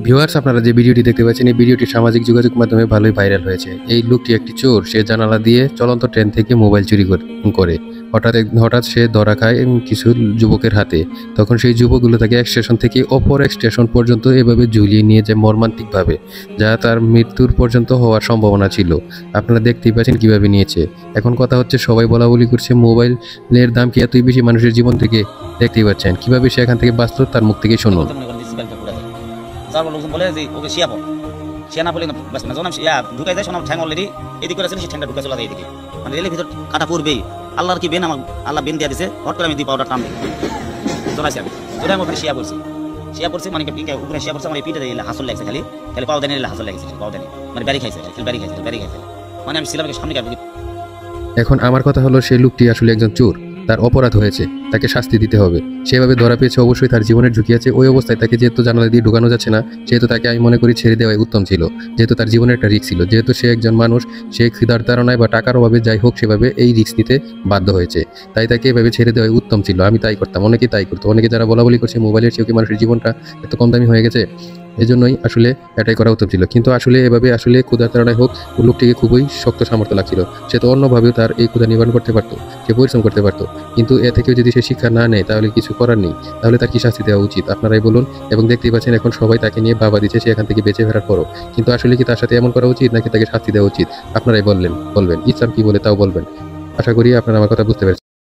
Viewers, আপনারা যে ভিডিওটি দেখতে পাচ্ছেন এই ভিডিওটি সামাজিক যোগাযোগ মাধ্যমে ভালোই ভাইরাল হয়েছে। এই লোকটি একটি চোর, সে জানালা দিয়ে চলন্ত ট্রেন থেকে মোবাইল চুরি করে হঠাৎ সে ধরা খায় কিছু যুবকের হাতে। তখন সেই যুবকগুলো তাকে এক স্টেশন থেকে অপর এক স্টেশন পর্যন্ত এভাবে ঝুলিয়ে নিয়ে যায় মর্মান্তিকভাবে, যা তার মৃত্যুর পর্যন্ত হওয়ার সম্ভাবনা ছিল। আপনারা দেখতেই পাচ্ছেন কিভাবে নিয়েছে। এখন কথা হচ্ছে, সবাই বলা বলি করছে মোবাইলের দাম কি এতই বেশি মানুষের জীবন থেকে। দেখতেই পাচ্ছেন কিভাবে সে এখান থেকে বাঁচলো, তার মুখ থেকে শুনুন। তারপর লোকজন বলে যে ওকে শিয়া পড়, শিয়া না বলে বাস না, যখন ঢুকাই যায় শোনা ঠ্যাং অলরেডি এদিকে করেছিল, সেই ঠ্যাংটা ঢুকে চলে যায় এদিকে, মানে রেলের ভিতর কাটা পড়বেই। আল্লাহর কি বেন, আমার আল্লাহ বেন দিয়ে দিছে, হট করে আমি দুই পাউডার টান দিই চলাইছি আমি, চলে আমি ওখানে শিয়া পড়ছি মানে উপরে শিয়া পড়ছে, আমার এই পিঠে হাসল লাগছে, খালি খালি পাও দেনি হাসল লাগছে, পাও দেনি মানে ব্যারি খাইছে, ব্যারি খাইছে মানে আমি ছিলাম সামনে। এখন আমার কথা হলো, সেই লোকটি আসলে একজন চোর, তার অপরাধ হয়েছে, তাকে শাস্তি দিতে হবে। সেভাবে ধরা পেয়েছে, অবশ্যই তার জীবনের ঝুঁকি আছে। ওই অবস্থায় তাকে যেহেতু জানালা দিয়ে ঢুকানো যাচ্ছে না, সেহেতু তাকে আমি মনে করি ছেড়ে দেওয়াই উত্তম ছিল, যেহেতু তার জীবনের একটা রিস্ক ছিল। যেহেতু সে একজন মানুষ, সে খিদার তাড়নায় বা টাকার অভাবে যাই হোক, সেভাবে এই রিস্ক নিতে বাধ্য হয়েছে, তাই তাকে এভাবে ছেড়ে দেওয়াই উত্তম ছিল। আমি তাই করতাম, অনেকেই তাই করতো। অনেকে যারা বলা বলি করছে মোবাইলের চেয়েও কি মানুষের জীবনটা এত কম দামি হয়ে গেছে, এজন্যই আসলে এটাই করা উত্তম ছিল। কিন্তু আসলে এভাবে আসলে ক্ষুধার তাড়নায় হোক, লোকটিকে খুবই শক্ত সামর্থ্য লাগছিল। সে তো অন্যভাবেও তার এই ক্ষুধা নিবারণ করতে পারতো, সে পরিশ্রম করতে পারতো, কিন্তু এ থেকেও যদি সে শিক্ষা না নেয় তাহলে কিছু করার নেই। তাহলে তার কি শাস্তি দেওয়া উচিত আপনারাই বলুন। এবং দেখতেই পাচ্ছেন এখন সবাই তাকে নিয়ে বাবা দিচ্ছে সে এখান থেকে বেঁচে ফেরার পরও। কিন্তু আসলে কি তার সাথে এমন করা উচিত, নাকি তাকে শাস্তি দেওয়া উচিত? আপনারাই বলবেন। ইসলাম কি বলে তাও বলবেন। আশা করি আপনারা আমার কথা বুঝতে পেরেছেন।